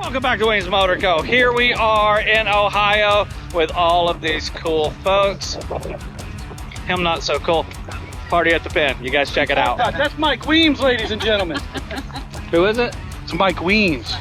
Welcome back to Weems Motor Co. Here we are in Ohio with all of these cool folks. Him not so cool. Party at the Pen. You guys check it out. That's Mike Weems, ladies and gentlemen. Who is it? It's Mike Weems.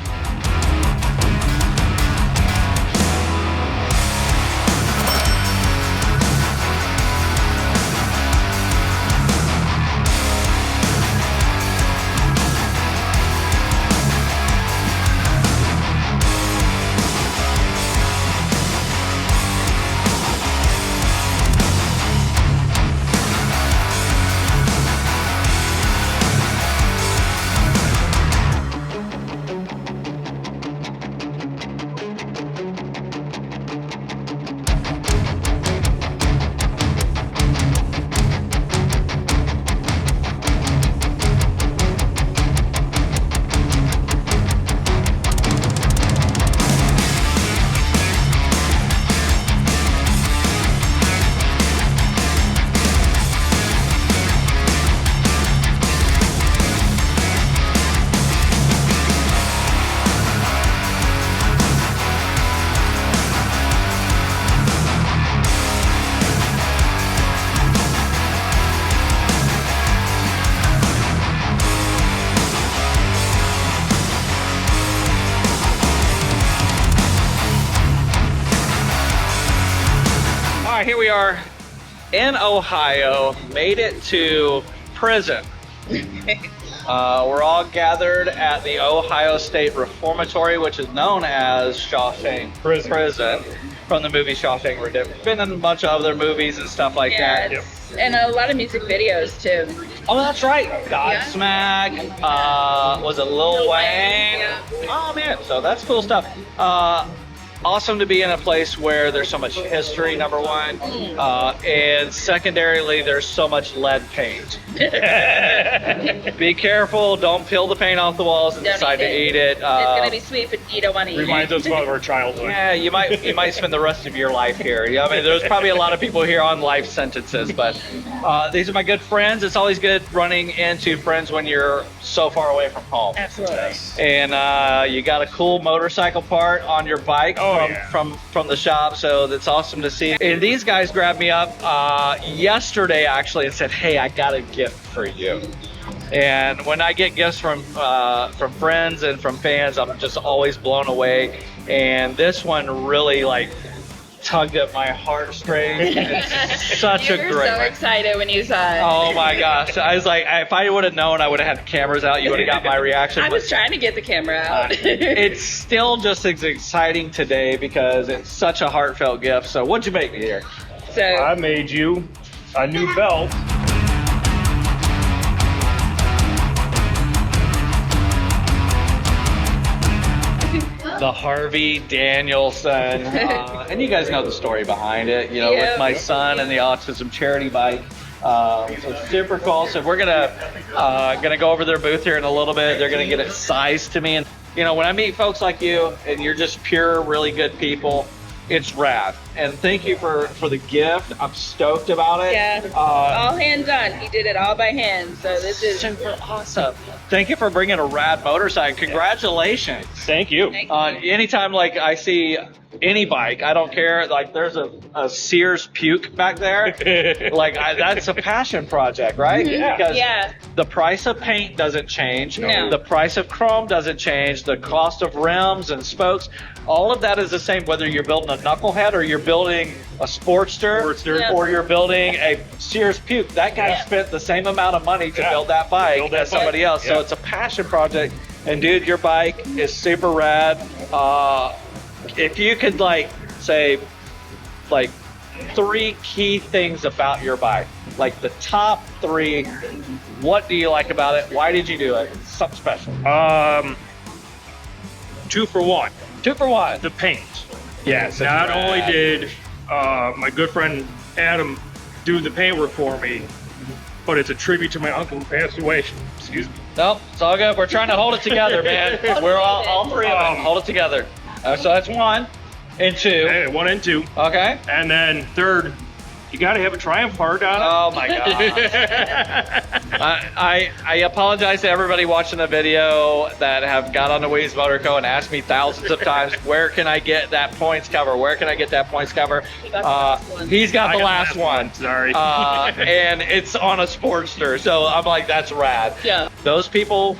Here we are in Ohio, made it to prison. We're all gathered at the Ohio State Reformatory, which is known as Shawshank Prison from the movie Shawshank Redemption. Been in a bunch of other movies and stuff like that. And a lot of music videos too. Oh, that's right. Godsmack. Was it Lil Wayne? Yeah. Oh man, so that's cool stuff. Awesome to be in a place where there's so much history, number one, and secondarily, there's so much lead paint. Be careful, don't peel the paint off the walls and decide to eat it. It's gonna be sweet, but you don't want to eat it. Reminds us of our childhood. Yeah, you might spend the rest of your life here. Yeah, I mean, there's probably a lot of people here on life sentences, but these are my good friends. It's always good running into friends when you're so far away from home. Absolutely. And you got a cool motorcycle part on your bike from the shop, so that's awesome to see. And these guys grabbed me up yesterday actually and said, "Hey, I got a gift for you." And when I get gifts from friends and from fans, I'm just always blown away. And this one really tugged at my heartstrings. It's such a great. You were so excited when you saw it. Oh my gosh! I was like, if I would have known, I would have had cameras out. You would have got my reaction. I was trying to get the camera out. It's still just as exciting today because it's such a heartfelt gift. So what'd you make me here? So I made you a new belt. The Harvey Danielson, and you guys know the story behind it, with my son and the autism charity bike. So super cool. So we're gonna go over their booth here in a little bit. They're gonna get it sized to me, and when I meet folks like you and you're just pure, really good people, it's rad. And thank you for the gift. I'm stoked about it. Yeah, all hands on. He did it all by hand. So this is super awesome. Thank you for bringing a rad motorcycle. Congratulations. Thank you. Anytime I see any bike, I don't care. There's a Sears puke back there. That's a passion project, right? Yeah. Because the price of paint doesn't change. No. The price of chrome doesn't change. The cost of rims and spokes, all of that is the same whether you're building a knucklehead or you're building a Sportster. Or you're building a Sears puke. That guy spent the same amount of money to build that bike as somebody else. So it's a passion project. And dude, your bike is super rad. If you could say 3 key things about your bike, the top 3, what do you like about it? Why did you do it? Something special. 2 for 1. 2 for 1. The paint. Yes. Not only did my good friend Adam do the paintwork for me, but it's a tribute to my uncle who passed away. Excuse me. Nope, it's all good. We're trying to hold it together, man. We're all 3 of them. Hold it together. So that's 1 and 2. Hey, 1 and 2. Okay. And then third, You got to have a Triumph heart on it. Oh my god. I apologize to everybody watching the video that have got on the Weems Motor Co. and asked me thousands of times, where can I get that points cover? Where can I get that points cover? He's got the last one. Sorry. And it's on a Sportster. So I'm like, that's rad. Yeah. Those people,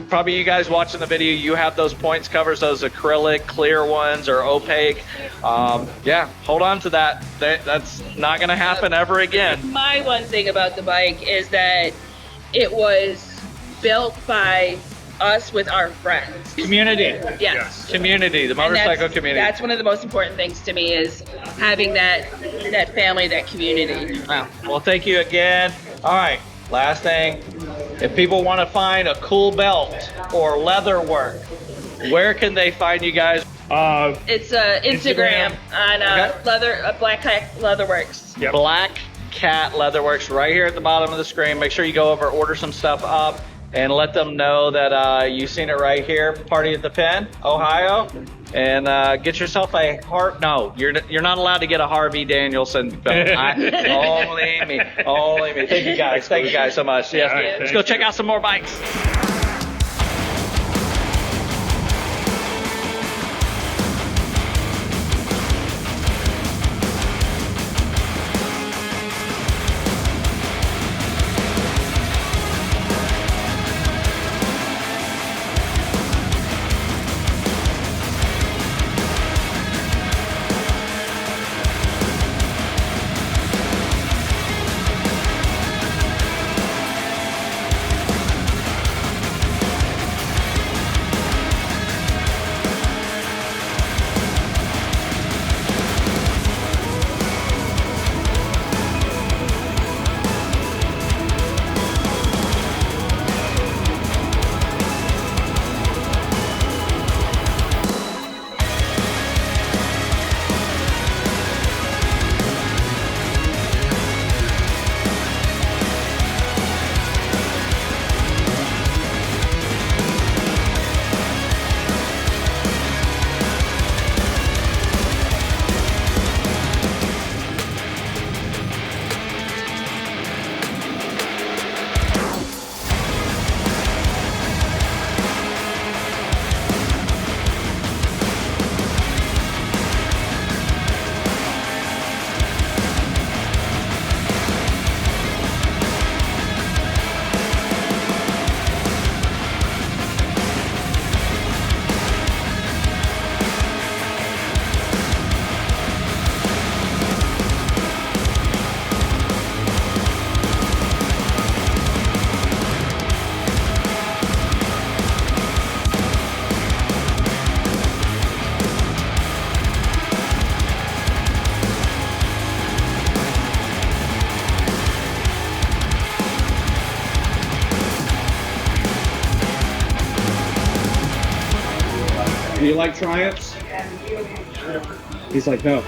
probably you guys watching the video, you have those points covers, those acrylic clear ones or opaque. Yeah, hold on to that. That's not going to happen ever again. My one thing about the bike is that it was built by us with our friends. Community. Yes. Community, the motorcycle community. That's one of the most important things to me, is having that family, that community. Wow. Well, thank you again. All right, last thing. If people want to find a cool belt or leather work, where can they find you guys? It's Instagram on Black Cat Leatherworks. Yep. Black Cat Leatherworks right here at the bottom of the screen. Make sure you go over, order some stuff up, and let them know that you've seen it right here, Party at the Pen, Ohio. And get yourself a no, you're not allowed to get a Harvey Danielson belt. Only me. Thank you guys so much. Yes, right, let's go check out some more bikes. Do you like Triumphs? He's like, no.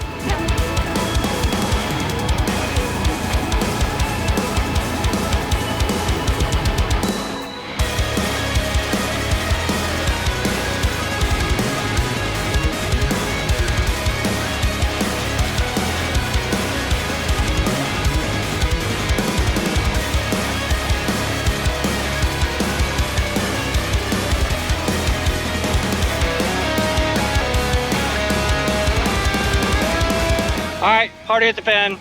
All right, Party at the Pen.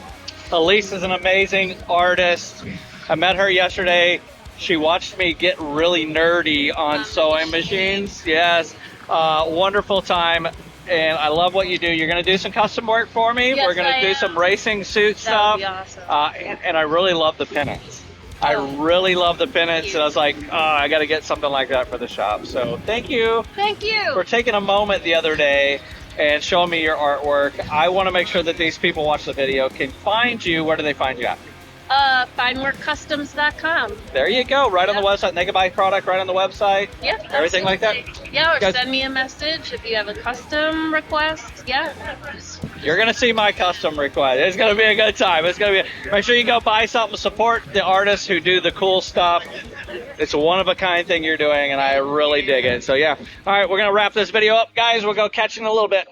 Elise is an amazing artist. I met her yesterday. She watched me get really nerdy on sewing machines. Yes, wonderful time. And I love what you do. You're going to do some custom work for me. Yes, We're going to do some racing suit stuff. That would be awesome. And I really love the pennants. I really love the pennants. And I was like, oh, I got to get something like that for the shop. So thank you. Thank you. For taking a moment the other day and showing me your artwork. I want to make sure that these people watch the video can find you. Where do they find you at? Fineworkcustoms.com. There you go, right on the website. They can buy product right on the website. Yeah, everything like that. Yeah, or Guys, send me a message if you have a custom request. Yeah. you're gonna see my custom request. It's gonna be a good time. It's gonna be. Make sure you go buy something. Support the artists who do the cool stuff. It's a one-of-a-kind thing you're doing, and I really dig it. So yeah. All right, we're gonna wrap this video up, guys. We'll go catch you in a little bit.